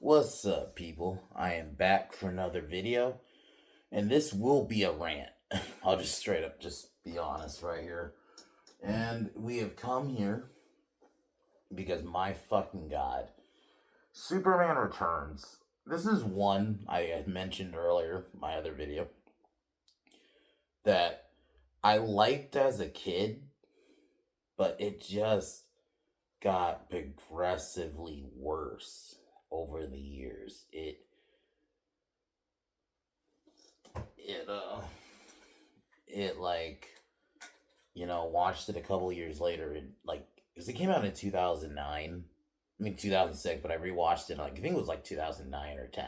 What's up, people? I am back for another video, and this will be a rant. I'll just straight up just be honest right here. And we have come here because my fucking god, Superman Returns. This is one I had mentioned earlier, my other video, that I liked as a kid, but it just got progressively worse over the years. It it like watched it a couple years later, and like because it came out in 2009, I mean 2006, but I rewatched it like I think it was like 2009 or 10,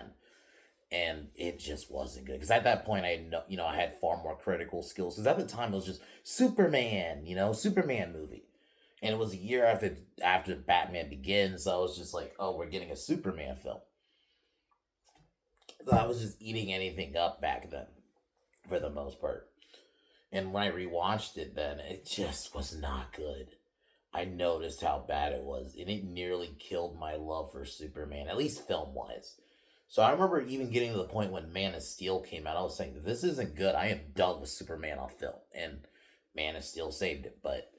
and it just wasn't good because at that point I had I had far more critical skills because at the time it was just Superman, Superman movie, and it was a year after Batman Begins, so I was just like, oh, we're getting a Superman film. So I was just eating anything up back then for the most part. And when I rewatched it, then it just was not good. I noticed how bad it was, and it nearly killed my love for Superman, at least film wise. So I remember even getting to the point when Man of Steel came out, I was saying, this isn't good. I am done with Superman on film. And Man of Steel saved it. But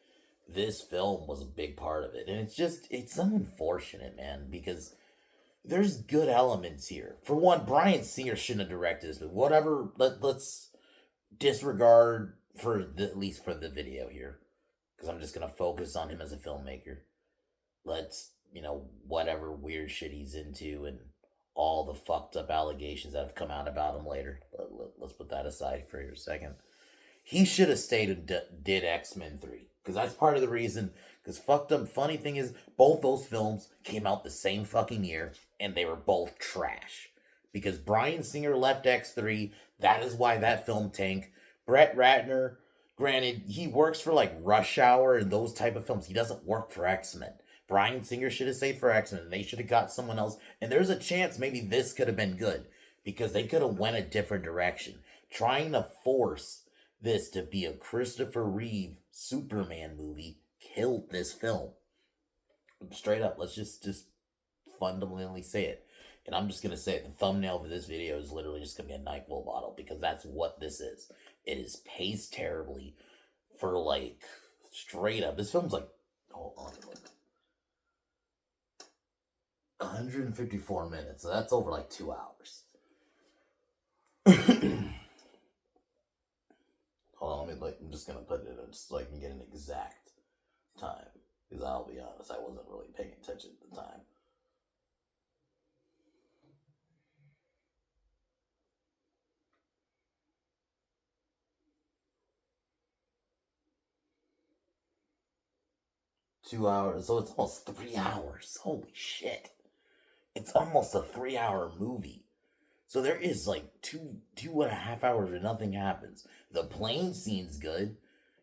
this film was a big part of it. And it's unfortunate, man, because there's good elements here. For one, Bryan Singer shouldn't have directed this, but whatever, let's disregard at least for the video here, because I'm just gonna focus on him as a filmmaker. Let's whatever weird shit he's into and all the fucked up allegations that have come out about him later. Let's put that aside for a second. He should have stayed and did X-Men 3 because that's part of the reason. Because fucked up. Funny thing is, both those films came out the same fucking year, and they were both trash. Because Bryan Singer left X3, that is why that film tanked. Brett Ratner, granted, he works for like Rush Hour and those type of films. He doesn't work for X-Men. Bryan Singer should have stayed for X-Men. They should have got someone else. And there's a chance maybe this could have been good because they could have went a different direction. Trying to force this to be a Christopher Reeve Superman movie killed this film. Straight up, let's just fundamentally say it. And I'm just gonna say it. The thumbnail for this video is literally just gonna be a Nyquil bottle because that's what this is. It is paced terribly for like straight up. This film's like, hold on, like 154 minutes. So that's over like 2 hours. Hold on, I'm just gonna put it in so I can get an exact time. Because I'll be honest, I wasn't really paying attention at the time. Two hours, so it's almost 3 hours. Holy shit. It's almost a 3 hour movie. So there is like two and a half hours where nothing happens. The plane scene's good.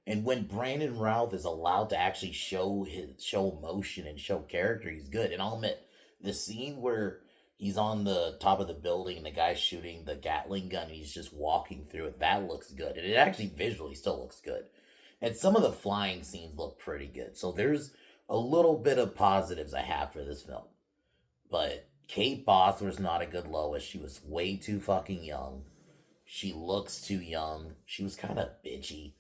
And when Brandon Routh is allowed to actually show emotion and show character, he's good. And I'll admit, the scene where he's on the top of the building and the guy's shooting the Gatling gun and he's just walking through it, that looks good. And it actually visually still looks good. And some of the flying scenes look pretty good. So there's a little bit of positives I have for this film. But Kate Bosworth's not a good Lois. She was way too fucking young. She looks too young. She was kind of bitchy.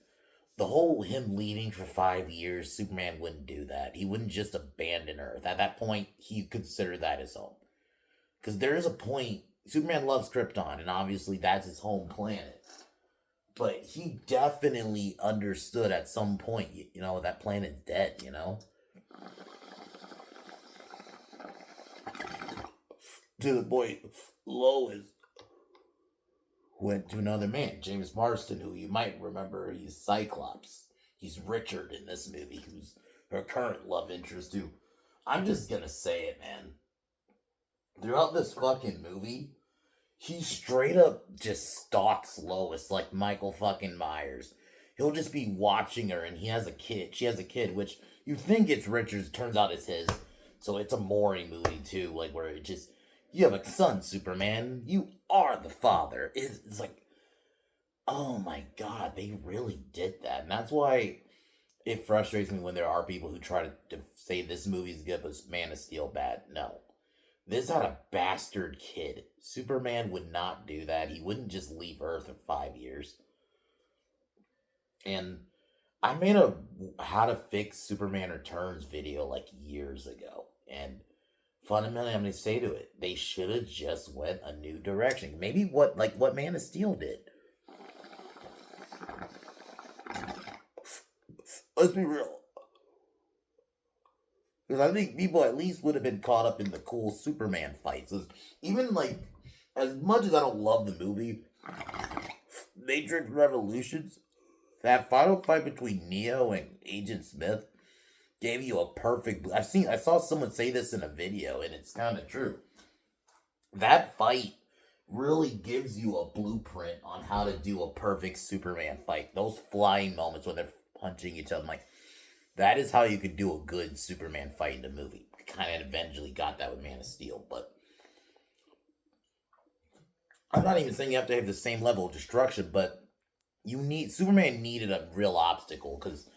The whole him leaving for 5 years, Superman wouldn't do that. He wouldn't just abandon Earth. At that point, he considered that his home. Because there is a point, Superman loves Krypton, and obviously that's his home planet. But he definitely understood at some point, that planet's dead, To the point, Lois went to another man, James Marston, who you might remember, he's Cyclops. He's Richard in this movie, who's her current love interest, too. I'm just gonna say it, man. Throughout this fucking movie, he straight up just stalks Lois like Michael fucking Myers. He'll just be watching her, and he has a kid. She has a kid, which you think it's Richard's, turns out it's his. So it's a Maury movie, too, like where it just, you have a son, Superman. You are the father. It's like, oh my god, they really did that. And that's why it frustrates me when there are people who try to say this movie's good, but Man of Steel bad. No. This had a bastard kid. Superman would not do that. He wouldn't just leave Earth for 5 years. And I made a how to fix Superman Returns video like years ago. And fundamentally, I'm going to say to it, they should have just went a new direction. Maybe what Man of Steel did. Let's be real. Because I think people at least would have been caught up in the cool Superman fights. Even like, as much as I don't love the movie, Matrix Revolutions, that final fight between Neo and Agent Smith gave you a perfect. I saw someone say this in a video, and it's kind of true. That fight really gives you a blueprint on how to do a perfect Superman fight. Those flying moments when they're punching each other, I'm like, that is how you could do a good Superman fight in a movie. Kind of eventually got that with Man of Steel, but I'm not even saying you have to have the same level of destruction, but Superman needed a real obstacle, because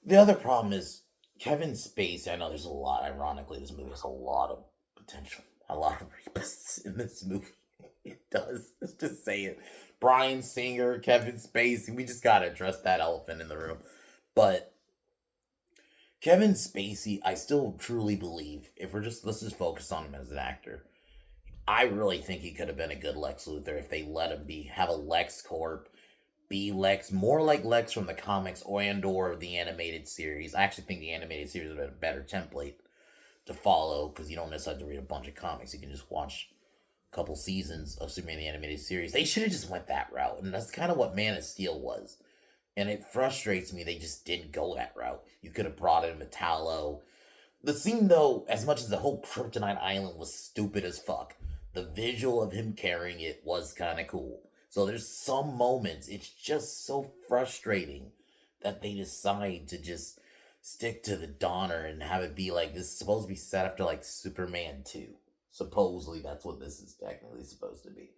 the other problem is Kevin Spacey. I know there's a lot. Ironically, this movie has a lot of potential, a lot of rapists in this movie. It does. Let's just say it. Bryan Singer, Kevin Spacey. We just gotta address that elephant in the room. But Kevin Spacey, I still truly believe, let's just focus on him as an actor. I really think he could have been a good Lex Luthor if they let him have a Lex Corp, be Lex, more like Lex from the comics or the animated series. I actually think the animated series would have been a better template to follow, because you don't necessarily have to read a bunch of comics. You can just watch a couple seasons of Superman the animated series. They should have just went that route, and that's kind of what Man of Steel was. And it frustrates me they just didn't go that route. You could have brought in Metallo. The scene, though, as much as the whole Kryptonite Island was stupid as fuck, the visual of him carrying it was kind of cool. So there's some moments, it's just so frustrating that they decide to just stick to the Donner and have it be like, this is supposed to be set after like Superman 2. Supposedly that's what this is technically supposed to be.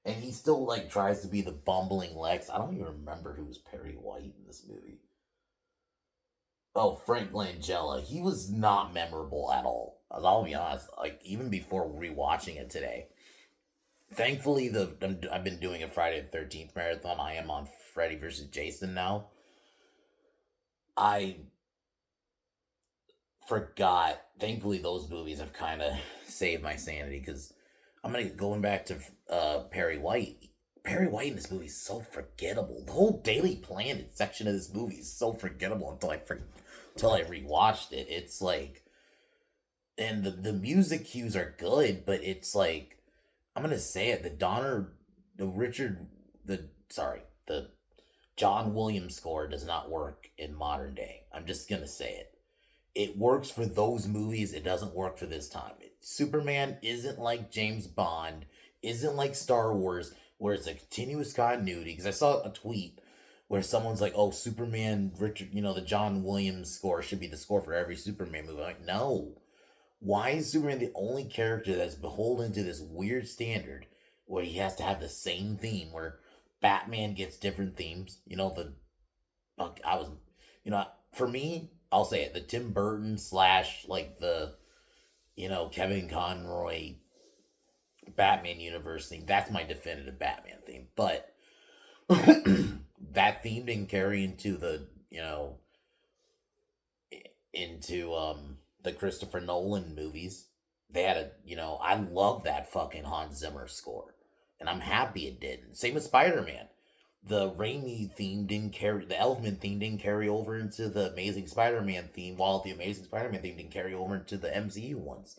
And he still like tries to be the bumbling Lex. I don't even remember who was Perry White in this movie. Oh, Frank Langella. He was not memorable at all. I'll be honest. Like, even before rewatching it today. Thankfully, I've been doing a Friday the 13th marathon. I am on Freddy vs. Jason now. I forgot. Thankfully, those movies have kind of saved my sanity, because going back to Perry White. Perry White in this movie is so forgettable. The whole Daily Planet section of this movie is so forgettable until I rewatched it. It's like, and the music cues are good, but it's like, I'm gonna say it, the John Williams score does not work in modern day. I'm just gonna say it. It works for those movies. It doesn't work for this time. Superman isn't like James Bond, isn't like Star Wars, where it's a continuous continuity. Because I saw a tweet where someone's like, "Oh, Superman, the John Williams score should be the score for every Superman movie." I'm like, no. Why is Superman the only character that's beholden to this weird standard where he has to have the same theme, where Batman gets different themes? For me, I'll say it, the Tim Burton / like the, Kevin Conroy Batman universe theme, that's my definitive Batman theme. But that theme didn't carry into the Christopher Nolan movies. They had I love that fucking Hans Zimmer score, and I'm happy it didn't. Same with Spider-Man. The Raimi theme the Elfman theme didn't carry over into the Amazing Spider-Man theme, while the Amazing Spider-Man theme didn't carry over into the MCU ones.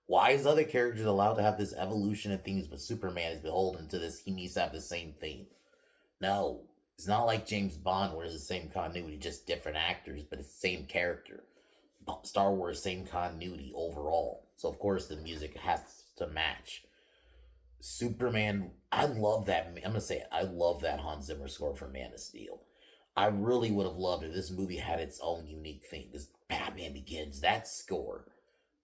Why is other characters allowed to have this evolution of themes, but Superman is beholden to this? He needs to have the same theme. No, it's not like James Bond, where it's the same continuity, just different actors, but it's the same character. Star Wars, same continuity overall. So of course the music has to match. Superman, I love that. I'm gonna say it, I love that Hans Zimmer score for Man of Steel. I really would have loved if this movie had its own unique theme. Because Batman Begins, that score,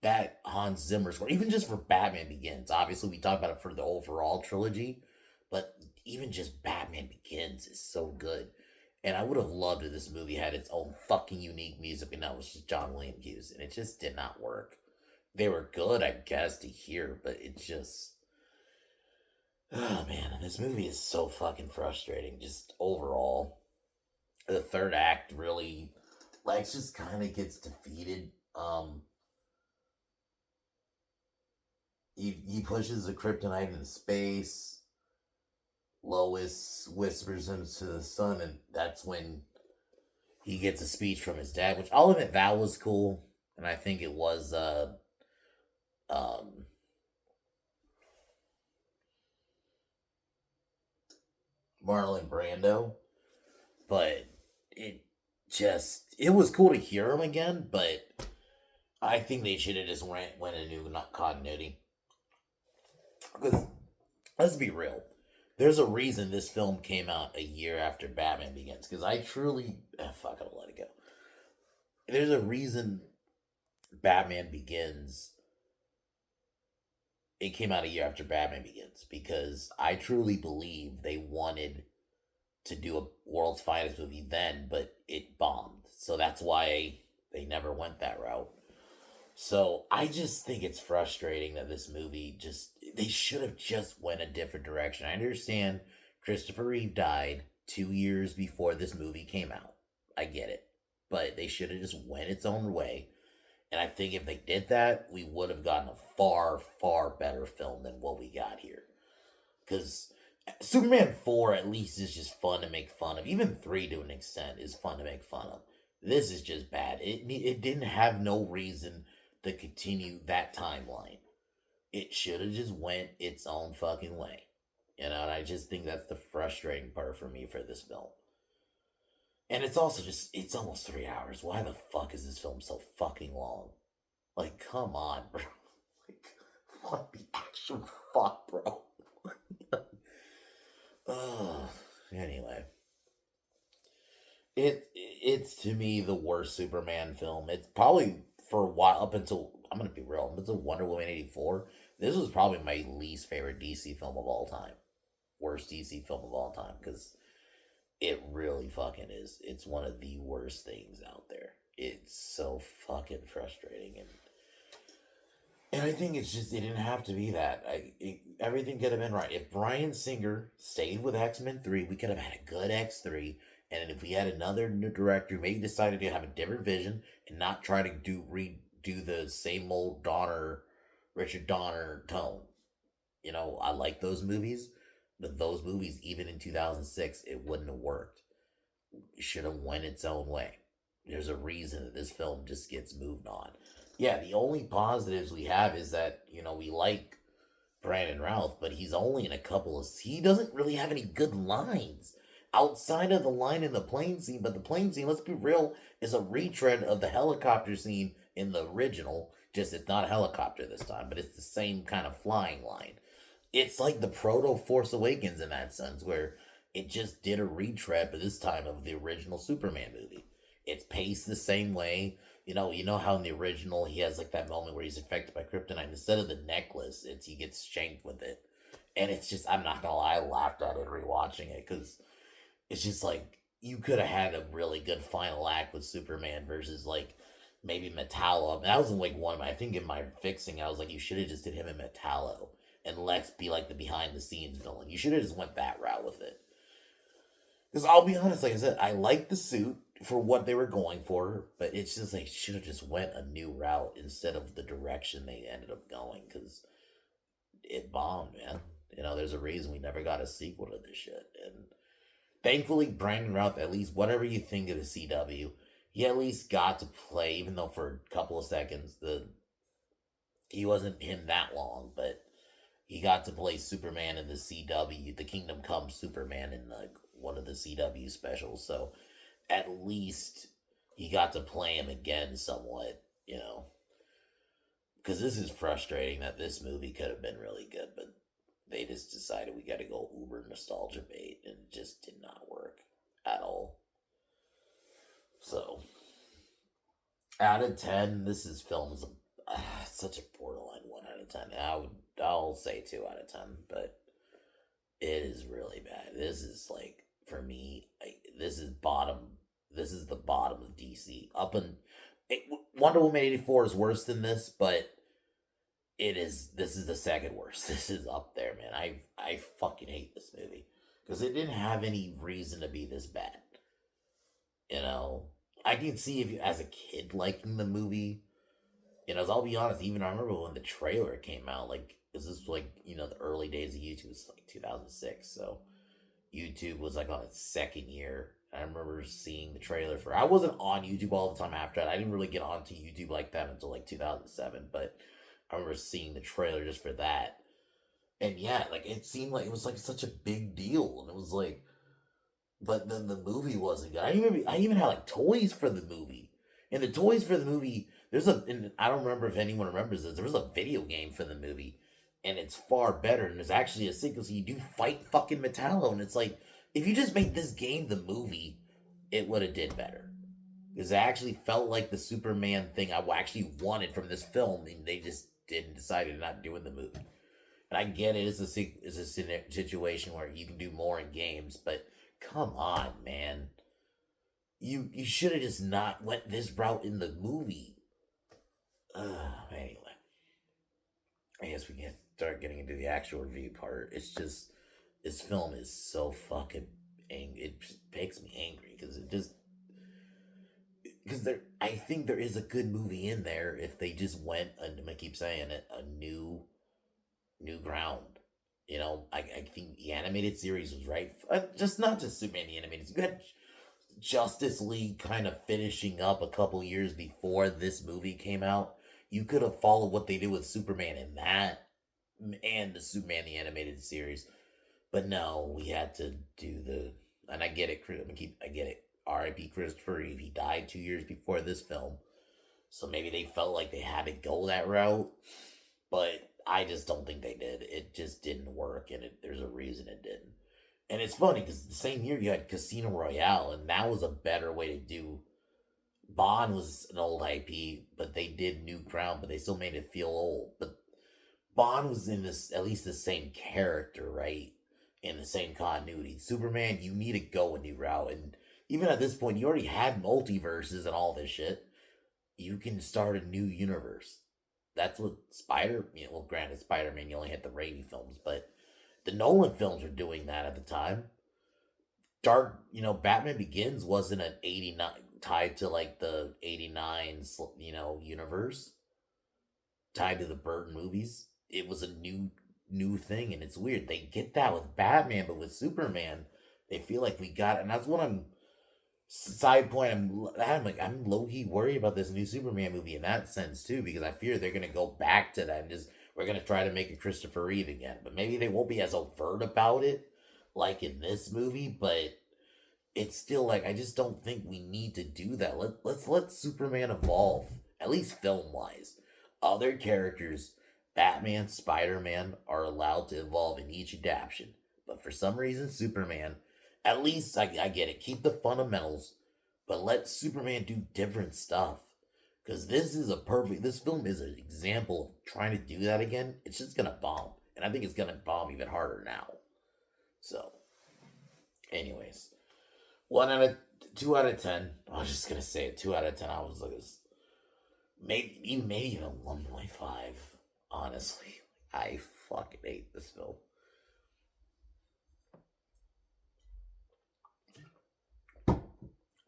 that Hans Zimmer score, even just for Batman Begins. Obviously, we talked about it for the overall trilogy, but even just Batman Begins is so good. And I would have loved if this movie had its own fucking unique music, and that was just John Williams used, and it just did not work. they were good, I guess, to hear, but it just, oh man, this movie is so fucking frustrating. Just overall, the third act really, Lex just kind of gets defeated. He pushes the kryptonite into space. Lois whispers him to the sun, and that's when he gets a speech from his dad, which I'll admit that was cool, and I think it was um Marlon Brando, but it it was cool to hear him again, but I think they should have just went a new continuity. Because let's be real, there's a reason this film came out a year after Batman Begins. Because I truly, fuck, I'll let it go. There's a reason Batman Begins. It came out a year after Batman Begins because I truly believe they wanted to do a world's finest movie then, but it bombed. So that's why they never went that route. So I just think it's frustrating that this movie just they should have just went a different direction. I understand Christopher Reeve died 2 years before this movie came out. I get it. But they should have just went its own way. And I think if they did that, we would have gotten a far, far better film than what we got here. Because Superman 4 at least is just fun to make fun of. Even 3 to an extent is fun to make fun of. This is just bad. It didn't have no reason to continue that timeline. It should have just went its own fucking way. And I just think that's the frustrating part for me for this film. And it's also just, it's almost 3 hours. Why the fuck is this film so fucking long? Like, come on, bro. Like, what the actual fuck, bro? Anyway. It's to me the worst Superman film. It's probably for a while up until I'm gonna be real. Up until Wonder Woman 84. This was probably my least favorite DC film of all time. Worst DC film of all time because it really fucking is. It's one of the worst things out there. It's so fucking frustrating and I think it's just it didn't have to be that. Everything could have been right. If Bryan Singer stayed with X-Men 3, we could have had a good X3. And if we had another new director, maybe decided to have a different vision and not try to redo the same old Richard Donner tone. I like those movies, but those movies, even in 2006, it wouldn't have worked. It should have went its own way. There's a reason that this film just gets moved on. Yeah, the only positives we have is that, we like Brandon Routh, but he's only in a couple of. He doesn't really have any good lines outside of the line in the plane scene. But the plane scene, let's be real, is a retread of the helicopter scene in the original. Just it's not a helicopter this time, but it's the same kind of flying line. It's like the proto Force Awakens in that sense, where it just did a retread, but this time of the original Superman movie. It's paced the same way. You know how in the original he has like that moment where he's affected by kryptonite. Instead of the necklace, he gets shanked with it, and it's just I'm not gonna lie, I laughed at it rewatching it because it's just like you could have had a really good final act with Superman versus like maybe Metallo. I mean, that was like one of my. I think in my fixing, I was like, you should have just did him in Metallo and Lex be like the behind the scenes villain. You should have just went that route with it. Because I'll be honest, like I said, I like the suit for what they were going for, but it's just like should have just went a new route instead of the direction they ended up going because it bombed, man. There's a reason we never got a sequel to this shit, and thankfully, Brandon Routh, at least whatever you think of the CW, he at least got to play, even though for a couple of seconds, he wasn't in that long, but he got to play Superman in the CW, the Kingdom Come Superman in like one of the CW specials. So at least he got to play him again somewhat, Because this is frustrating that this movie could have been really good, but they just decided we got to go uber nostalgia bait, and it just did not work at all. So, out of 10, this is film's such a borderline 1 out of 10. I'll say 2 out of 10, but it is really bad. This is like for me, this is bottom. This is the bottom of DC. Wonder Woman 84 is worse than this, but it is. This is the second worst. This is up there, man. I fucking hate this movie because it didn't have any reason to be this bad. You know, I can see if you, as a kid, liking the movie. You know, as I'll be honest, even I remember when the trailer came out. Like, this is like the early days of YouTube. It's like 2006, so YouTube was like on its second year. I remember seeing the trailer for. I wasn't on YouTube all the time after that. I didn't really get onto YouTube like that until like 2007. But I remember seeing the trailer just for that. And yeah, like it seemed like it was like such a big deal, and it was like, but then the movie wasn't good. I even had like toys for the movie, and the toys for the movie. And I don't remember if anyone remembers this. There was a video game for the movie, and it's far better. And there's actually a sequel, so you do fight fucking Metallo, and it's like if you just made this game the movie, it would have did better. Because it actually felt like the Superman thing I actually wanted from this film, and they just didn't decide to not do in the movie. And I get it, it's a situation where you can do more in games, but come on, man. You should have just not went this route in the movie. Anyway, I guess we can start getting into the actual review part. It's just this film is so fucking angry. It makes me angry because I think there is a good movie in there if they just went. And I keep saying it, a new ground. You know, I think the animated series was right. Just not just Superman the animated. You had Justice League kind of finishing up a couple years before this movie came out. You could have followed what they did with Superman in that and the Superman the animated series, but no, we had to do the. And I get it. I get it. R.I.P. Christopher Reeve. He died 2 years before this film, so maybe they felt like they had to go that route, but I just don't think they did. It just didn't work, and there's a reason it didn't. And it's funny because the same year you had Casino Royale, and that was a better way to do. Bond was an old IP, but they did New Ground, but they still made it feel old. But Bond was in this at least the same character, right? In the same continuity. Superman, you need to go a new route, and even at this point, you already had multiverses and all this shit. You can start a new universe. That's what well, granted, Spider-Man, you only had the Raimi films, but the Nolan films were doing that at the time. Batman Begins wasn't an 89 tied to like the 89, universe, tied to the Burton movies. It was a new thing, and it's weird. They get that with Batman, but with Superman, they feel like we got it. And that's what I'm side point. I'm low key worried about this new Superman movie in that sense too, because I fear they're gonna go back to that and just we're gonna try to make a Christopher Reeve again. But maybe they won't be as overt about it like in this movie. But it's still like I just don't think we need to do that. Let's let Superman evolve, at least film wise. Other characters, Batman, Spider Man, are allowed to evolve in each adaptation. But for some reason, Superman, at least I get it. Keep the fundamentals, but let Superman do different stuff. Because this film is an example of trying to do that again. It's just gonna bomb, and I think it's gonna bomb even harder now. So, anyways, 2 out of 10. I was just gonna say it. 2 out of 10. I was like, maybe even 1.5. Honestly, I fucking hate this film.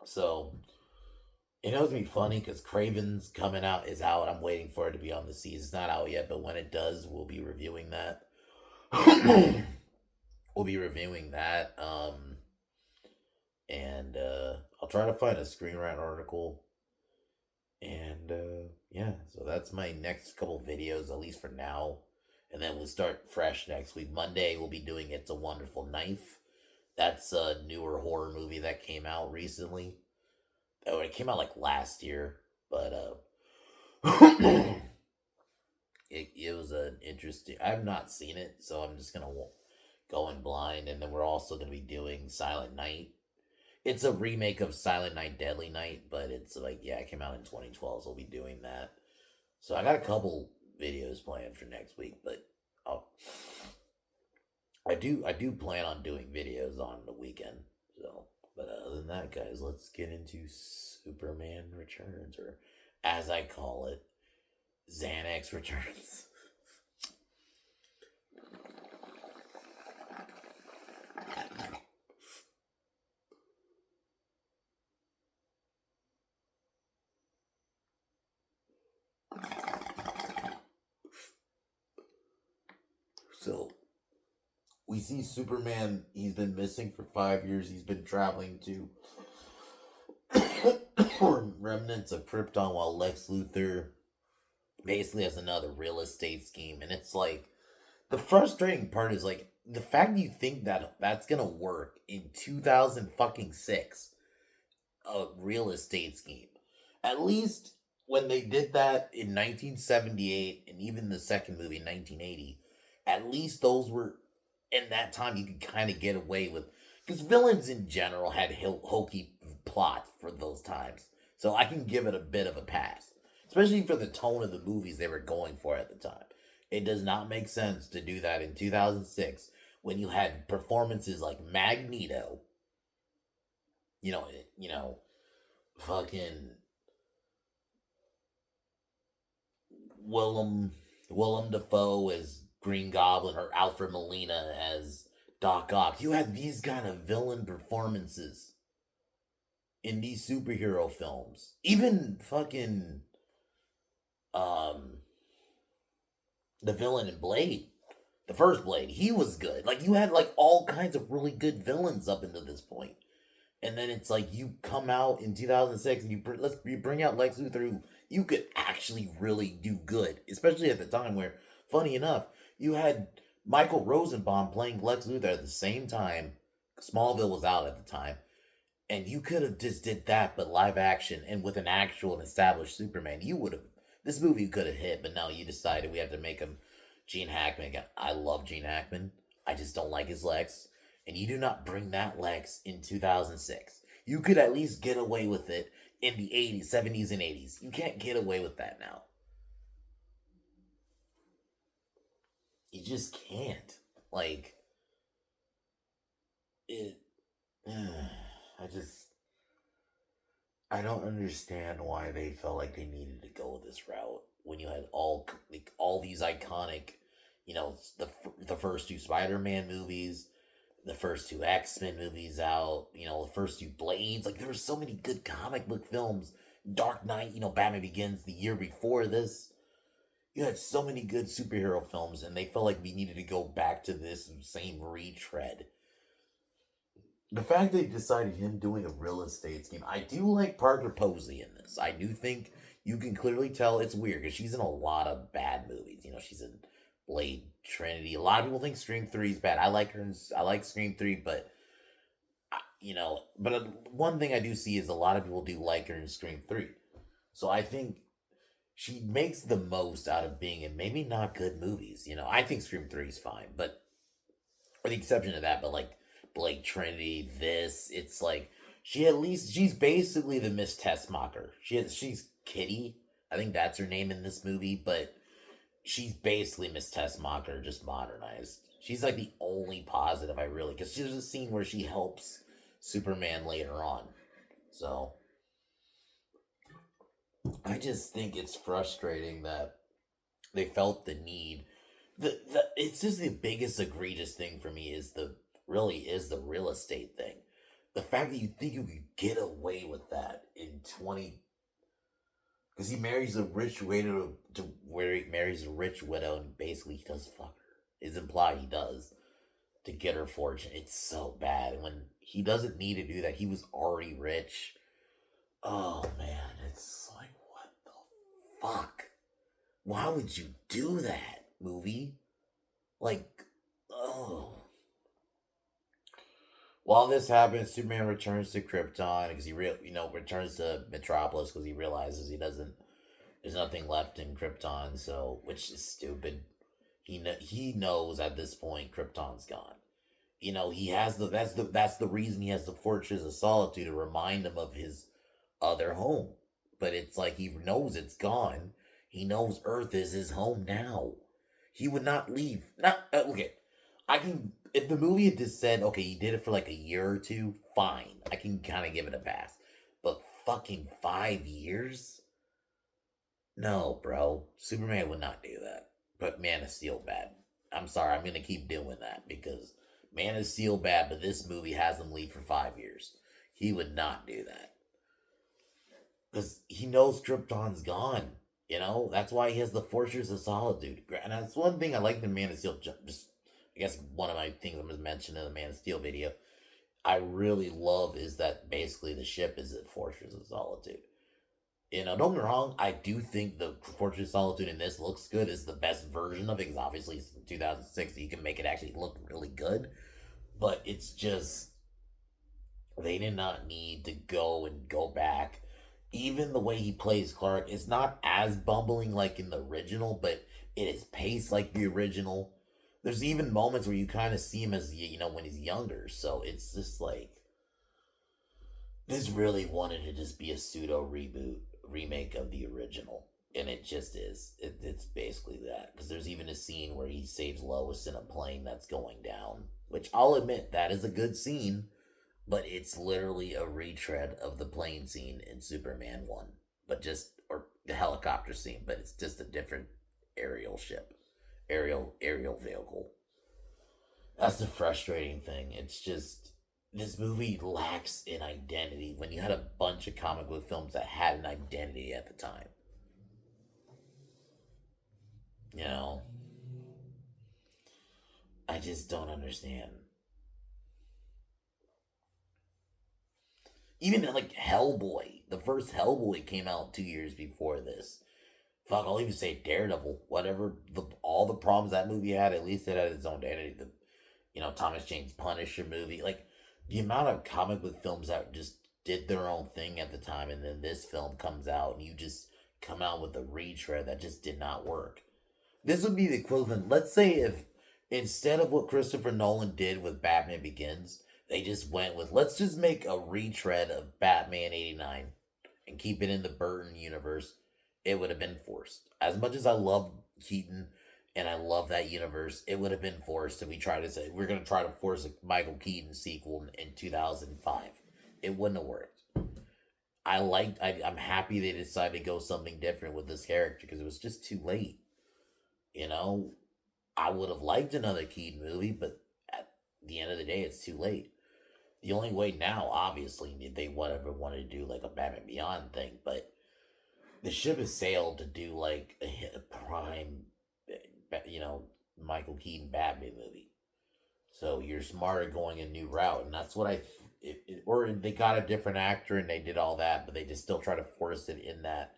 So, it knows me funny because Craven's is out. I'm waiting for it to be on the season. It's not out yet, but when it does, we'll be reviewing that. We'll be reviewing that. And I'll try to find a Screen Rant article. And yeah, so that's my next couple videos, at least for now. And then we'll start fresh next week. Monday, we'll be doing It's a Wonderful Knife. That's a newer horror movie that came out recently. Oh, it came out like last year, but it was an interesting. I've not seen it, so I'm just gonna go in blind. And then we're also gonna be doing Silent Night. It's a remake of Silent Night, Deadly Night, but it's like it came out in 2012, so we'll be doing that. So I got a couple videos planned for next week, but I do plan on doing videos on the weekend. So, but other than that, guys, let's get into Superman Returns, or as I call it, Xanax Returns. We see Superman, he's been missing for 5 years. He's been traveling to remnants of Krypton while Lex Luthor basically has another real estate scheme. And it's like, the frustrating part is like, the fact you think that that's gonna work in 2000 fucking 6, a real estate scheme. At least when they did that in 1978 and even the second movie in 1980, at least those were in that time you could kind of get away with, because villains in general had hokey plots for those times. So I can give it a bit of a pass, especially for the tone of the movies they were going for at the time. It does not make sense to do that in 2006 when you had performances like Magneto, you know, fucking Willem Willem Dafoe as Green Goblin or Alfred Molina as Doc Ock. You had these kind of villain performances in these superhero films. Even fucking um the villain in Blade, the first Blade, he was good. Like you had like all kinds of really good villains up until this point. And then it's like you come out in 2006 and you bring out Lex Luthor, who you could actually really do good, especially at the time where, funny enough, you had Michael Rosenbaum playing Lex Luthor at the same time. Smallville was out at the time, and you could have just did that, but live action and with an actual and established Superman. You would have, this movie could have hit, but no, you decided we have to make him Gene Hackman again. I love Gene Hackman. I just don't like his Lex. And you do not bring that Lex in 2006. You could at least get away with it in the 80s, 70s, and 80s. You can't get away with that now. You just can't. Like, it. I just. I don't understand why they felt like they needed to go this route when you had all these iconic, the first two Spider-Man movies, the first two X-Men movies out, the first two Blades. Like there were so many good comic book films. Dark Knight, Batman Begins the year before this. You had so many good superhero films, and they felt like we needed to go back to this same retread. The fact they decided him doing a real estate scheme, I do like Parker Posey in this. I do think you can clearly tell it's weird because she's in a lot of bad movies. She's in Blade Trinity. A lot of people think Scream 3 is bad. I like her. I like Scream 3, but one thing I do see is a lot of people do like her in Scream 3. So I think she makes the most out of being in maybe not good movies. I think Scream 3 is fine, but with the exception of that, but like Blade Trinity, it's like she's basically the Miss Tessmacher. She's Kitty. I think that's her name in this movie, but she's basically Miss Tessmacher, just modernized. She's like the only positive because there's a scene where she helps Superman later on. So I just think it's frustrating that they felt the need. It's just the biggest egregious thing for me is the real estate thing. The fact that you think you could get away with that in 20, because he marries a rich widow to where he marries a rich widow and basically he does fuck her. It's implied he does to get her fortune. It's so bad. And when he doesn't need to do that, he was already rich. Oh man, it's like, what the fuck? Why would you do that, movie? Like, oh. While this happens, Superman returns to Krypton because he returns to Metropolis because he realizes there's nothing left in Krypton. So, which is stupid. He knows at this point Krypton's gone. He has that's the reason he has the Fortress of Solitude to remind him of his other home. But it's like he knows it's gone. He knows Earth is his home now. He would not leave. Not okay. If the movie had just said, okay, he did it for like a year or two, fine. I can kind of give it a pass. But fucking 5 years? No, bro. Superman would not do that. But Man of Steel bad. I'm sorry, I'm going to keep doing that because Man of Steel bad, but this movie has him leave for 5 years. He would not do that. Because he knows Krypton's gone. That's why he has the Fortress of Solitude. And that's one thing I liked in Man of Steel. Just I guess one of my things I'm just mentioning in the Man of Steel video, I really love is that basically the ship is at Fortress of Solitude. Don't get me wrong, I do think the Fortress of Solitude in this looks good. Is the best version of it because obviously it's 2006, you can make it actually look really good. But it's just they did not need to go back. Even the way he plays Clark, it's not as bumbling like in the original, but it is paced like the original. There's even moments where you kind of see him as when he's younger. So it's just like this really wanted to just be a pseudo reboot remake of the original, and it just is. It's basically that because there's even a scene where he saves Lois in a plane that's going down, which I'll admit that is a good scene, but it's literally a retread of the plane scene in Superman 1, but just, or the helicopter scene, but it's just a different aerial ship, aerial vehicle. That's the frustrating thing. It's just, this movie lacks an identity when you had a bunch of comic book films that had an identity at the time. You know, I just don't understand. Even like Hellboy, the first Hellboy came out 2 years before this. Fuck, I'll even say Daredevil. Whatever all the problems that movie had, at least it had its own identity. Thomas Jane's Punisher movie, like the amount of comic book films that just did their own thing at the time, and then this film comes out and you just come out with a retread that just did not work. This would be the equivalent. Let's say if instead of what Christopher Nolan did with Batman Begins, they just went with let's just make a retread of Batman '89 and keep it in the Burton universe. It would have been forced. As much as I love Keaton and I love that universe, it would have been forced if we try to say we're going to try to force a Michael Keaton sequel in 2005. It wouldn't have worked. I'm happy they decided to go something different with this character because it was just too late. You know, I would have liked another Keaton movie, but at the end of the day, it's too late. The only way now, obviously, if they whatever wanted to do like a Batman Beyond thing, but the ship has sailed to do like a prime, you know, Michael Keaton Batman movie. So you're smarter going a new route, and that's what or they got a different actor and they did all that, but they just still try to force it in that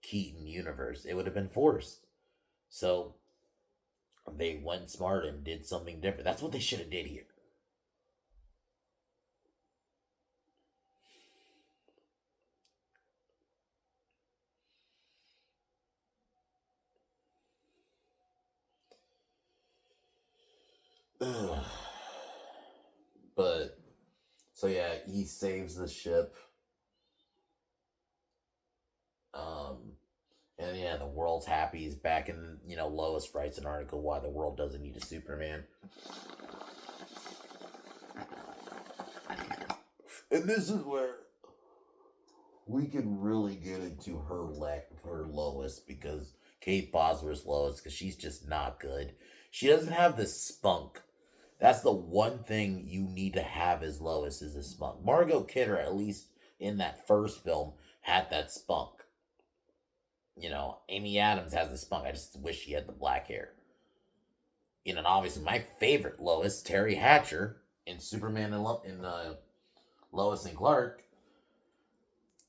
Keaton universe. It would have been forced. So they went smart and did something different. That's what they should have did here. But so yeah, he saves the ship. Um, and yeah, the world's happy. He's back in. Lois writes an article why the world doesn't need a Superman. And this is where we can really get into her Lois because Kate Bosworth's Lois because she's just not good. She doesn't have the spunk. That's the one thing you need to have as Lois is a spunk. Margot Kidder, at least in that first film, had that spunk. Amy Adams has the spunk. I just wish she had the black hair. And obviously my favorite Lois, Terry Hatcher, in Superman and Lois and Clark,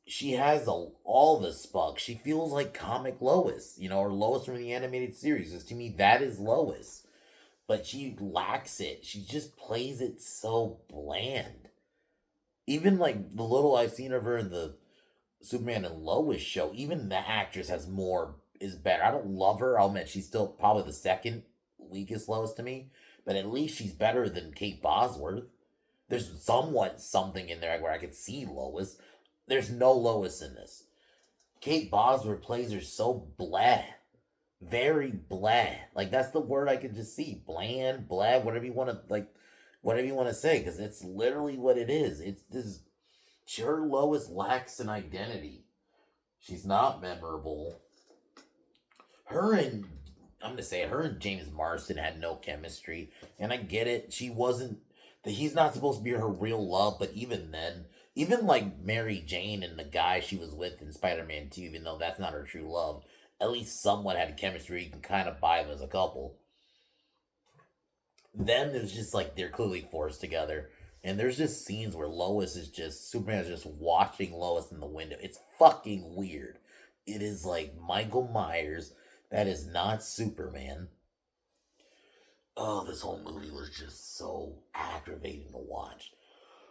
she has all the spunk. She feels like comic Lois, or Lois from the animated series. Because to me, that is Lois. But she lacks it. She just plays it so bland. Even like the little I've seen of her in the Superman and Lois show, even the actress is better. I don't love her. I'll admit she's still probably the second weakest Lois to me, but at least she's better than Kate Bosworth. There's somewhat something in there where I could see Lois. There's no Lois in this. Kate Bosworth plays her so blah. Very blah. Like that's the word I can just see. Bland, blah, whatever you want to say, because it's literally what it is. It's this her Lois lacks an identity. She's not memorable. Her and I'm gonna say her and James Marsden had no chemistry, and I get it. She wasn't. He's not supposed to be her real love, but even then, even like Mary Jane and the guy she was with in Spider-Man 2, even though that's not her true love, at least somewhat had chemistry. You can kind of buy them as a couple. Them, it was just like they're clearly forced together. And there's just scenes where Lois is just Superman is just watching Lois in the window. It's fucking weird. It is like Michael Myers. That is not Superman. Oh, this whole movie was just so aggravating to watch.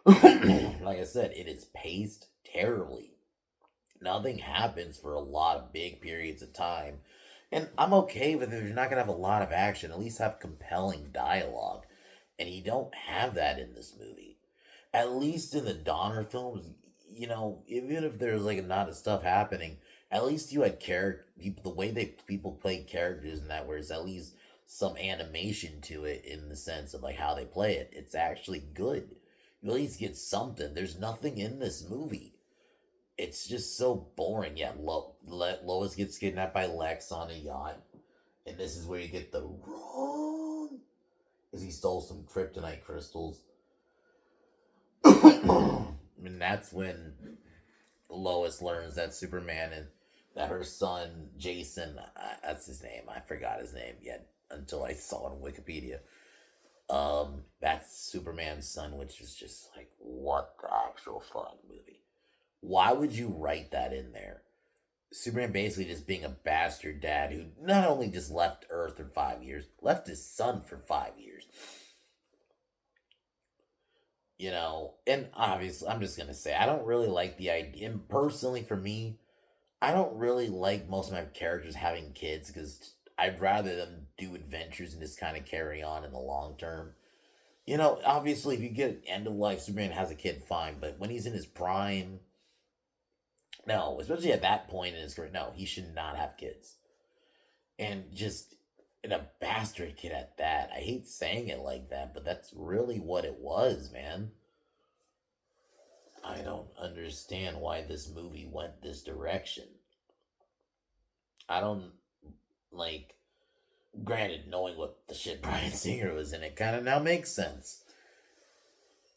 Like I said, it is paced terribly. Nothing happens for a lot of big periods of time. And I'm okay with it if you're not going to have a lot of action. At least have compelling dialogue. And you don't have that in this movie. At least in the Donner films, even if there's like not a stuff happening, at least you had character people. The way they people play characters and that, where it's at least some animation to it in the sense of like how they play it. It's actually good. You at least get something. There's nothing in this movie. It's just so boring. Yeah, Lois gets kidnapped by Lex on a yacht, and this is where you get the wrong, because he stole some kryptonite crystals. And that's when Lois learns that Superman and that her son Jason, that's his name. I forgot his name yet until I saw it on Wikipedia. That's Superman's son, which is just like, what the actual fuck, movie? Why would you write that in there? Superman basically just being a bastard dad who not only just left Earth for 5 years, left his son for 5 years. And obviously, I'm just gonna say I don't really like the idea. And personally, for me, I don't really like most of my characters having kids because I'd rather them do adventures and just kind of carry on in the long term. Obviously, if you get end of life, Superman has a kid, fine. But when he's in his prime, no, especially at that point in his career, no, he should not have kids. And just and a bastard kid at that. I hate saying it like that, but that's really what it was, man. I don't understand why this movie went this direction. I don't like. Granted, knowing what the shit Brian Singer was in, it kind of now makes sense.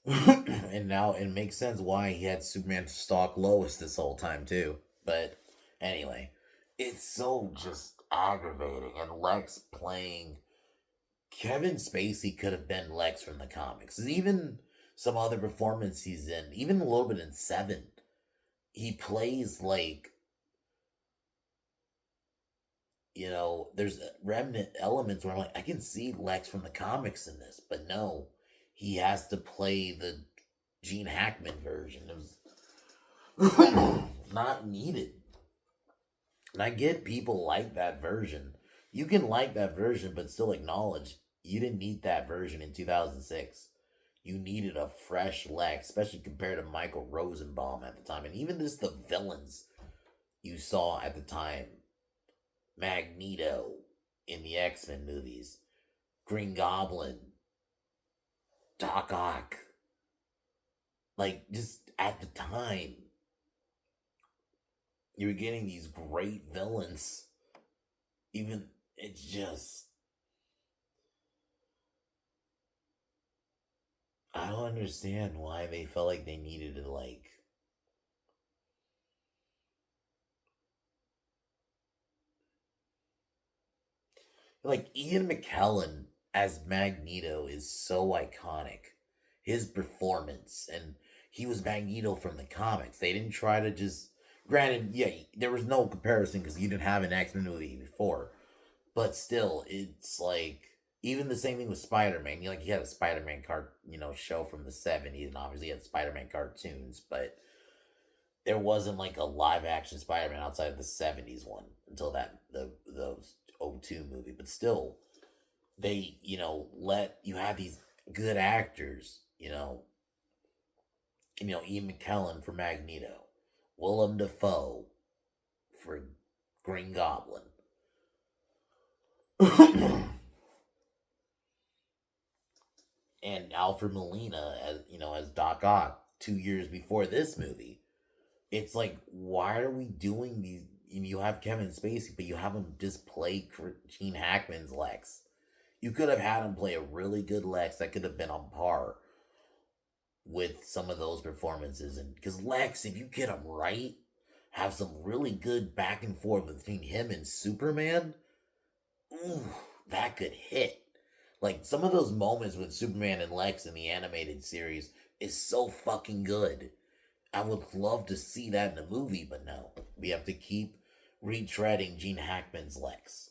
And now it makes sense why he had Superman stalk Lois this whole time too. But anyway, it's so just aggravating. And Lex playing Kevin Spacey could have been Lex from the comics. Even some other performance he's in, even a little bit in Seven, he plays like, there's remnant elements where I'm like, I can see Lex from the comics in this, but no, he has to play the Gene Hackman version. It was not needed. And I get people like that version. You can like that version, but still acknowledge you didn't need that version in 2006. You needed a fresh Lex, especially compared to Michael Rosenbaum at the time. And even just the villains you saw at the time. Magneto in the X-Men movies. Green Goblin. Doc Ock. Like, just at the time, you were getting these great villains. Even, it's just, I don't understand why they felt like they needed to, like Ian McKellen as Magneto is so iconic. His performance, and he was Magneto from the comics. They didn't try to just. Granted, yeah, there was no comparison because you didn't have an X Men movie before, but still, it's like even the same thing with Spider Man. You had a Spider Man show from the '70s, and obviously you had Spider Man cartoons, but there wasn't like a live action Spider Man outside of the '70s one until the '02 movie. But still, they let you have these good actors, Ian McKellen for Magneto, Willem Dafoe for Green Goblin. And Alfred Molina as Doc Ock 2 years before this movie. It's like, why are we doing these? You have Kevin Spacey, but you have him just play Gene Hackman's Lex. You could have had him play a really good Lex that could have been on par with some of those performances. And because Lex, if you get him right, have some really good back and forth between him and Superman, ooh, that could hit. Like some of those moments with Superman and Lex in the animated series is so fucking good. I would love to see that in a movie, but no. We have to keep retreading Gene Hackman's Lex.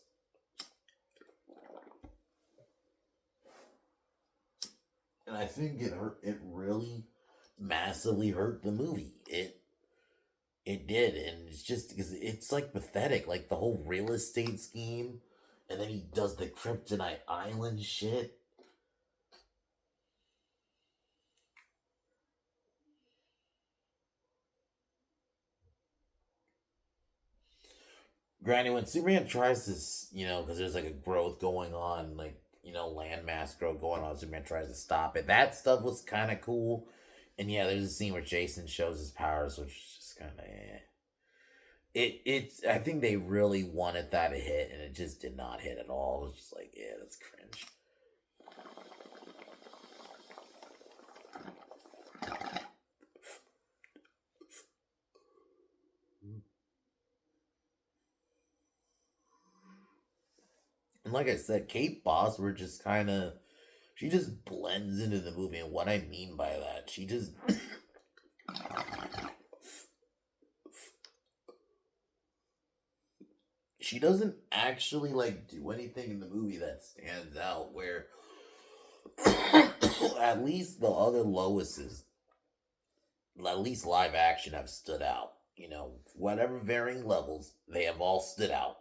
And I think it hurt. It really massively hurt the movie. It did, and it's just because it's like pathetic, like the whole real estate scheme, and then he does the Kryptonite Island shit. Granted, when Superman tries to, because there's like a growth going on, like landmass growth going on, Superman tries to stop it. That stuff was kind of cool, and yeah, there's a scene where Jason shows his powers, which is just kind of. It's I think they really wanted that to hit and it just did not hit at all. It was just like, yeah, that's cringe. And like I said, Kate Bosworth just kind of she just blends into the movie, and what I mean by that, she just she doesn't actually like do anything in the movie that stands out where at least the other Loises, at least live action, have stood out. Whatever varying levels, they have all stood out.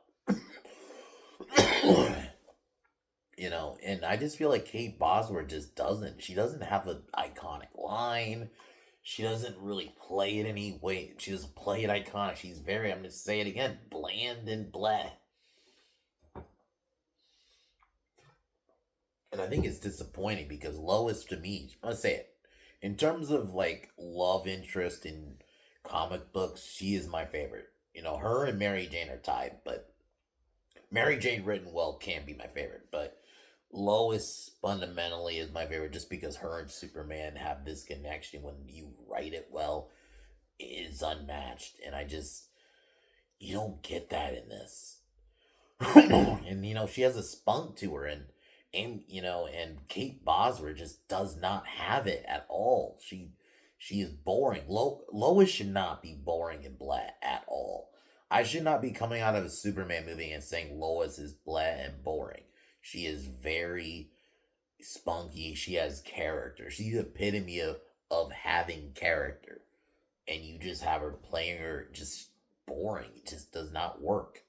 And I just feel like Kate Bosworth just doesn't. She doesn't have an iconic line. She doesn't really play it any way. She doesn't play it iconic. She's very, I'm going to say it again, bland and blah. And I think it's disappointing because Lois, to me, I'm going to say it, in terms of like love interest in comic books, she is my favorite. Her and Mary Jane are tied, but Mary Jane written well can be my favorite. But Lois fundamentally is my favorite just because her and Superman have this connection when you write it well. It is unmatched. And you don't get that in this. And she has a spunk to her, and Kate Bosworth just does not have it at all. She is boring. Lois should not be boring and blah at all. I should not be coming out of a Superman movie and saying Lois is blah and boring. She is very spunky. She has character. She's the epitome of having character. And you just have her playing her just boring. It just does not work.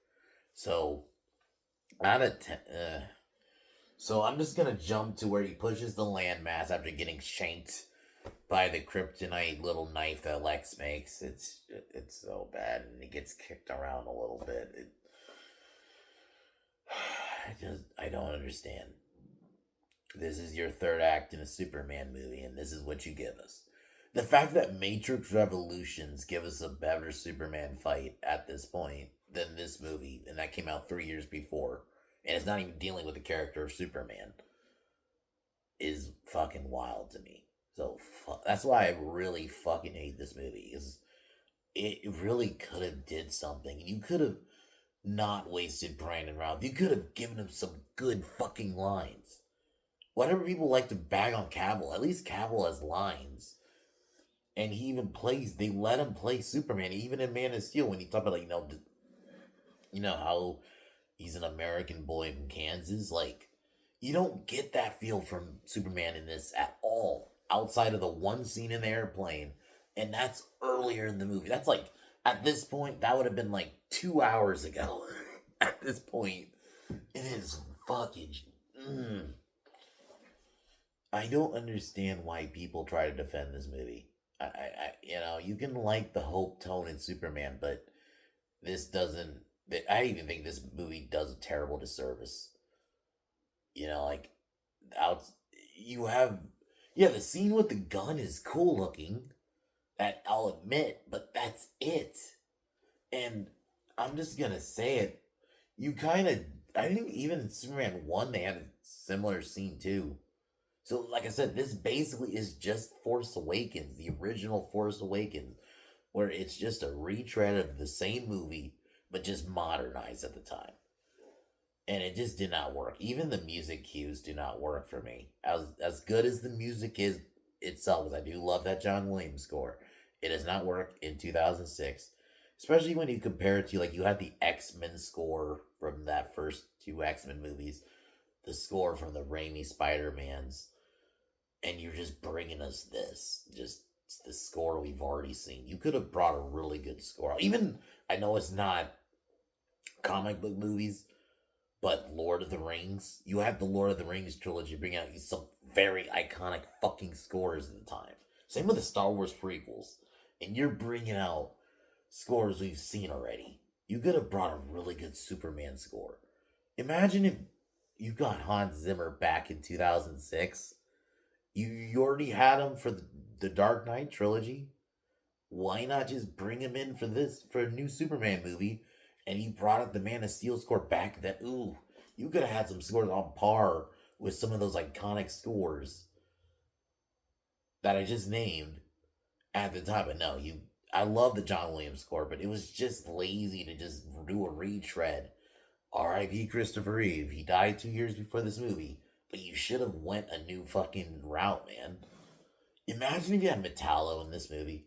So, out of 10. So I'm just gonna jump to where he pushes the landmass after getting shanked by the kryptonite little knife that Lex makes. It's so bad, and he gets kicked around a little bit. I don't understand. This is your third act in a Superman movie, and this is what you give us. The fact that Matrix Revolutions give us a better Superman fight at this point than this movie, and that came out 3 years before, and it's not even dealing with the character of Superman, is fucking wild to me. So that's why I really fucking hate this movie. Is it really could have did something. You could have not wasted Brandon Routh. You could have given him some good fucking lines. Whatever people like to bag on Cavill, at least Cavill has lines. And he even plays, they let him play Superman, even in Man of Steel, when he talked about, how he's an American boy from Kansas. Like, you don't get that feel from Superman in this at all, outside of the one scene in the airplane. And that's earlier in the movie. That's like, at this point, that would have been like 2 hours ago. At this point, it is fucking. I don't understand why people try to defend this movie. You can like the hope tone in Superman, but this doesn't. I even think this movie does a terrible disservice. Like out. You have, the scene with the gun is cool looking. That I'll admit, but that's it. And I'm just gonna say it. You kind of. I think even in Superman 1, they had a similar scene too. So, like I said, this basically is just Force Awakens, the original Force Awakens, where it's just a retread of the same movie, but just modernized at the time. and it just did not work. Even the music cues do not work for me. As good as the music is itself, as I do love that John Williams score, it does not work in 2006. Especially when you compare it to, like, you had the X-Men score from that first two X-Men movies, the score from the Raimi Spider-Mans, and you're just bringing us this, just the score we've already seen. You could have brought a really good score. Even, I know it's not comic book movies, but Lord of the Rings, you have the Lord of the Rings trilogy bring out some very iconic fucking scores at the time. Same with the Star Wars prequels. And you're bringing out scores we've seen already. You could have brought a really good Superman score. Imagine if you got Hans Zimmer back in 2006. You already had him for the Dark Knight trilogy. Why not just bring him in for a new Superman movie? And he brought up the Man of Steel score back then. Ooh, you could have had some scores on par with some of those iconic scores that I just named at the time. But no, I love the John Williams score, but it was just lazy to just do a retread. R.I.P. Christopher Reeve. He died 2 years before this movie, but you should have went a new fucking route, man. Imagine if you had Metallo in this movie.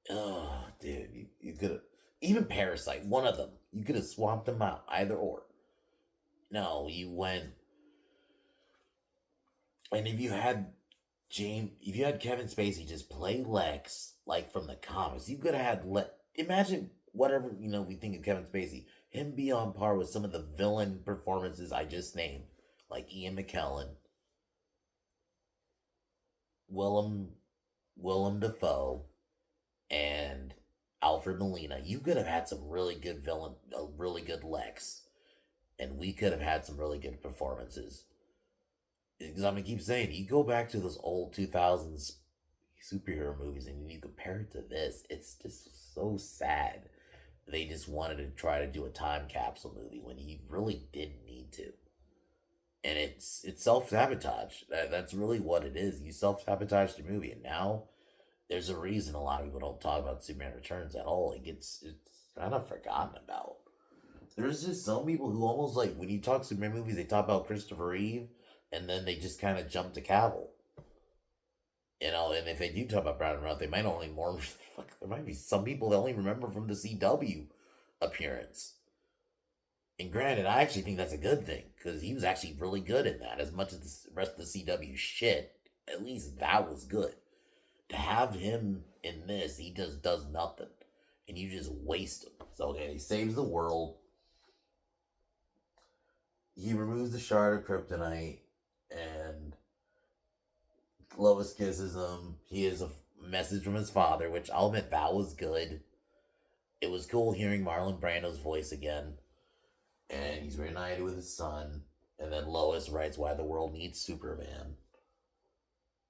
Oh, dude, you could have. Even Parasite, one of them. You could have swapped them out, either or. No, you went. And if you had Kevin Spacey just play Lex, like from the comics, you could have had. Imagine whatever, we think of Kevin Spacey. Him be on par with some of the villain performances I just named, like Ian McKellen, Willem Dafoe, and Alfred Molina. You could have had some really good villain, a really good Lex, and we could have had some really good performances. Because I'm gonna keep saying, you go back to those old 2000s superhero movies and you compare it to this, it's just so sad. They just wanted to try to do a time capsule movie when you really didn't need to. And it's self-sabotage. That's really what it is. You self-sabotaged your movie, and now there's a reason a lot of people don't talk about Superman Returns at all. It's kind of forgotten about. There's just some people who almost, like, when you talk Superman movies, they talk about Christopher Reeve, and then they just kind of jump to Cavill. And if they do talk about Brown and Rout, they might only more. There might be some people that only remember from the CW appearance. And granted, I actually think that's a good thing, because he was actually really good in that. As much as the rest of the CW shit, at least that was good. To have him in this, he just does nothing. And you just waste him. So, okay, he saves the world. He removes the shard of kryptonite, and Lois kisses him. He has a message from his father, which I'll admit, that was good. It was cool hearing Marlon Brando's voice again. And he's reunited with his son. And then Lois writes why the world needs Superman.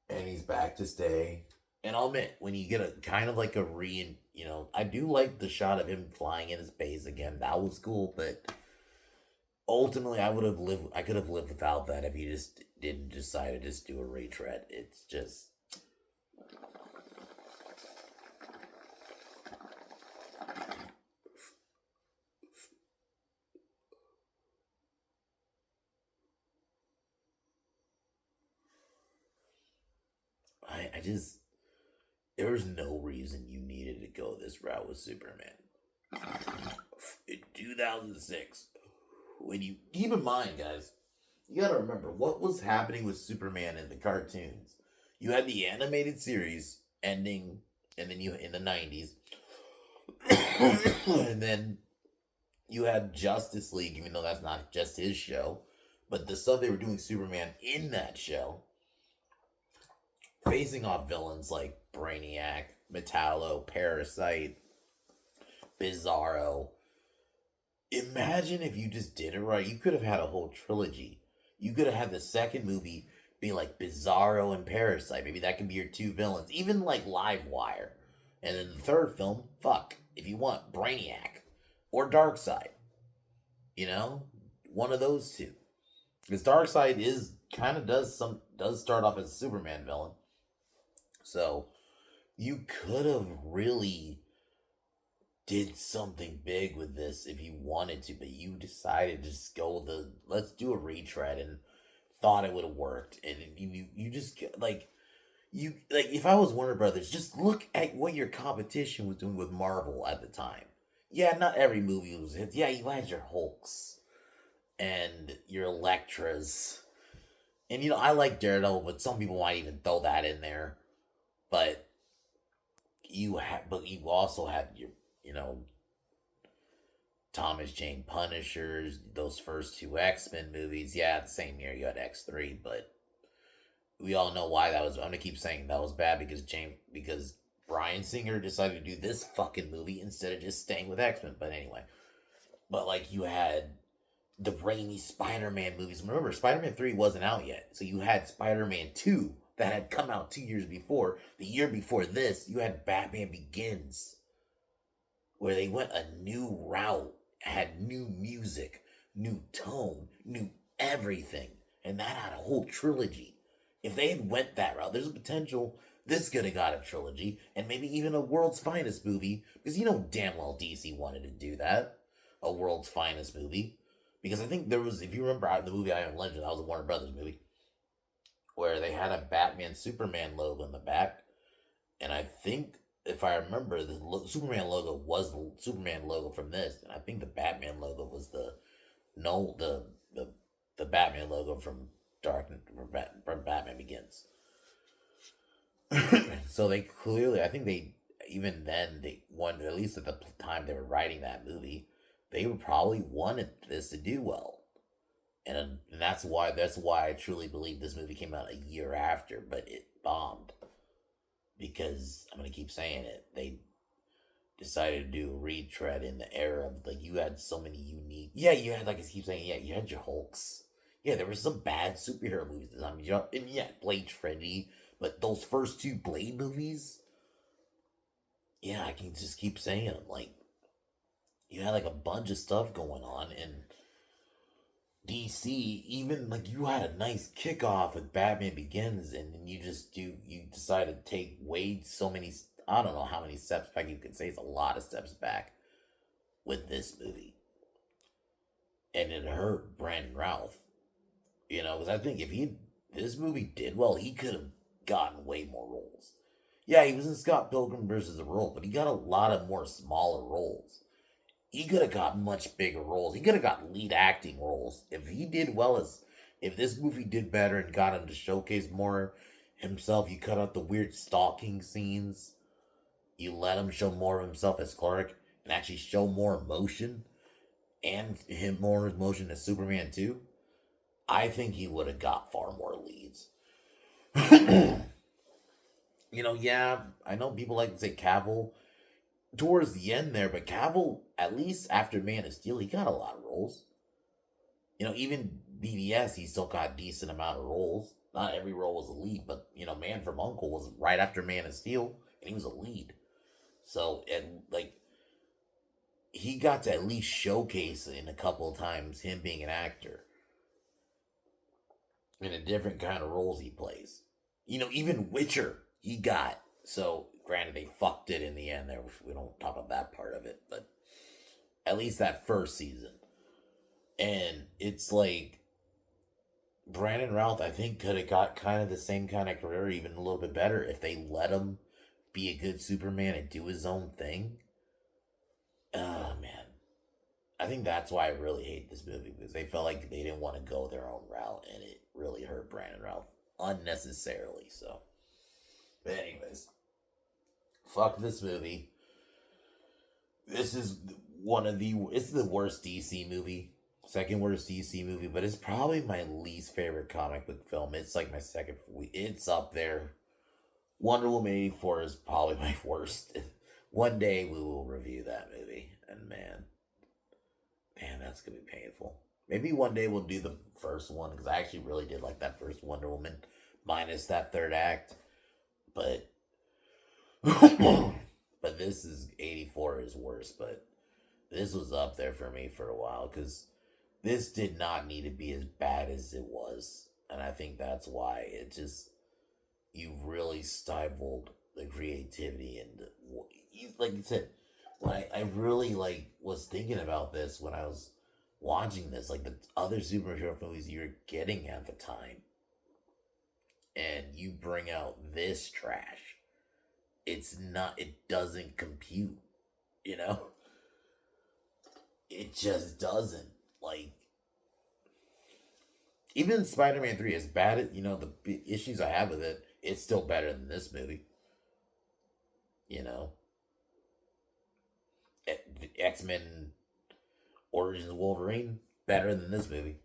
And he's back to stay. And I'll admit, when you get a kind of like a I do like the shot of him flying in his base again. That was cool, but ultimately I could have lived without that if he just didn't decide to just do a retread. It's just, I just, there was no reason you needed to go this route with Superman. In 2006, when you keep in mind, guys, you gotta remember what was happening with Superman in the cartoons. You had the animated series ending, and then you in the 90s, and then you had Justice League, even though that's not just his show, but the stuff they were doing Superman in that show, facing off villains like Brainiac, Metallo, Parasite, Bizarro. Imagine if you just did it right. You could have had a whole trilogy. You could have had the second movie be like Bizarro and Parasite. Maybe that could be your two villains. Even like Livewire. And then the third film, if you want, Brainiac or Darkseid. One of those two. Because Darkseid does start off as a Superman villain. So you could have really did something big with this if you wanted to, but you decided to just go let's do a retread and thought it would have worked, and you just like you like if I was Warner Brothers, just look at what your competition was doing with Marvel at the time. Yeah, not every movie was hits. Yeah, you had your Hulks and your Electras, and I like Daredevil, but some people might even throw that in there. But you also had your you know Thomas Jane Punishers, those first two X-Men movies. Yeah, the same year you had X3, but we all know why that was. I'm gonna keep saying that was bad because Bryan Singer decided to do this fucking movie instead of just staying with X-Men. But anyway, but like you had the rainy Spider-Man movies. Remember, Spider-Man 3 wasn't out yet, so you had Spider-Man 2 that had come out 2 years before. The year before this, you had Batman Begins, where they went a new route, had new music, new tone, new everything, and that had a whole trilogy. If they had went that route, there's a potential this could have got a trilogy and maybe even a World's Finest movie, because damn well DC wanted to do that, a World's Finest movie, because I think there was, if you remember the movie I Am Legend, that was a Warner Brothers movie, where they had a Batman Superman logo in the back, and I think if I remember, the Superman logo was the Superman logo from this, and I think the Batman logo was the no the Batman logo from from Batman Begins. So they clearly, I think they even then they wanted, at least at the time they were writing that movie, they would probably wanted this to do well, and that's why I truly believe this movie came out a year after, but it bombed because I'm gonna keep saying it. They decided to do a retread in the era of like you had so many unique. Yeah, you had, like I keep saying, yeah, you had your Hulks. Yeah, there were some bad superhero movies. I mean, and yeah, Blade Trinity, but those first two Blade movies, yeah, I can just keep saying them. Like you had like a bunch of stuff going on, and DC, even like you had a nice kickoff with Batman Begins, and then you decided to take way so many. I don't know how many steps back you could say. It's a lot of steps back with this movie, and it hurt Brandon Routh. Because I think if this movie did well, he could have gotten way more roles. Yeah, he was in Scott Pilgrim versus the World, but he got a lot of more smaller roles. He could have got much bigger roles. He could have got lead acting roles. If this movie did better and got him to showcase more himself, you cut out the weird stalking scenes. You let him show more of himself as Clark and actually show more emotion and him more emotion as Superman too. I think he would have got far more leads. Yeah, I know people like to say Cavill towards the end there, but Cavill, at least after Man of Steel, he got a lot of roles. Even BVS, he still got a decent amount of roles. Not every role was a lead, but Man from Uncle was right after Man of Steel, and he was a lead. So, and like, he got to at least showcase in a couple of times him being an actor in a different kind of roles he plays. Even Witcher, he got. So, granted, they fucked it in the end there. We don't talk about that part of it, but at least that first season. And it's like, Brandon Routh, I think, could have got kind of the same kind of career, even a little bit better, if they let him be a good Superman and do his own thing. Oh, man. I think that's why I really hate this movie, because they felt like they didn't want to go their own route, and it really hurt Brandon Routh unnecessarily. So, but anyways, fuck this movie. This is it's the worst DC movie, second worst DC movie, but it's probably my least favorite comic book film. It's like my second. It's up there. Wonder Woman 84 is probably my worst. One day we will review that movie, and man, that's gonna be painful. Maybe one day we'll do the first one, because I actually really did like that first Wonder Woman, minus that third act. But but this is 84 is worse. But this was up there for me for a while, because this did not need to be as bad as it was, and I think that's why you really stifled the creativity and like you said, I really like was thinking about this when I was watching this, like the other superhero movies you're getting at the time, and you bring out this trash. It's not. It doesn't compute. You know, it just doesn't. Like even Spider-Man 3, as bad as the issues I have with it, it's still better than this movie. You know, X-Men Origins of Wolverine better than this movie.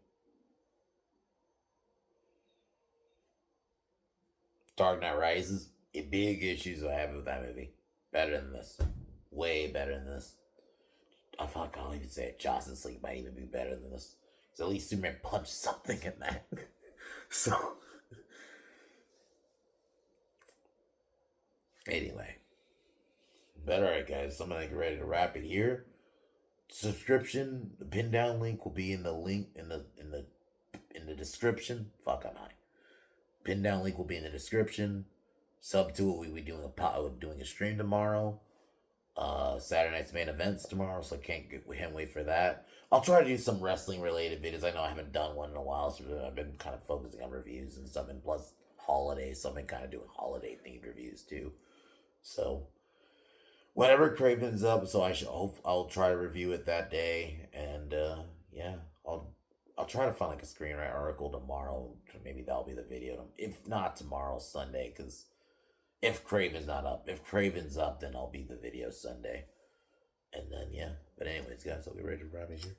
Dark Knight Rises, big issues I have with that movie. Better than this. Way better than this. I fuck, I'll even say it. Justice League might even be better than this. Because at least Superman punched something in that. So, anyway. But alright, guys. I'm gonna get ready to wrap it here. Subscription, the pin down link will be in the link in the description. Fuck, I'm high. Pin down link will be in the description. Sub to it. We'll be doing a stream tomorrow. Saturday night's main events tomorrow, so I can't wait for that. I'll try to do some wrestling related videos. I know I haven't done one in a while, so I've been kind of focusing on reviews and stuff, and plus holidays, so I've been kind of doing holiday themed reviews too. So whenever Craven's up, so I'll try to review it that day, and yeah, I'll try to find like a screenwriter article tomorrow. Maybe that'll be the video. If not tomorrow, Sunday, because if Craven's not up, if Craven's up, then I'll be the video Sunday. And then, yeah. But anyways, guys, I'll be ready to wrap it here.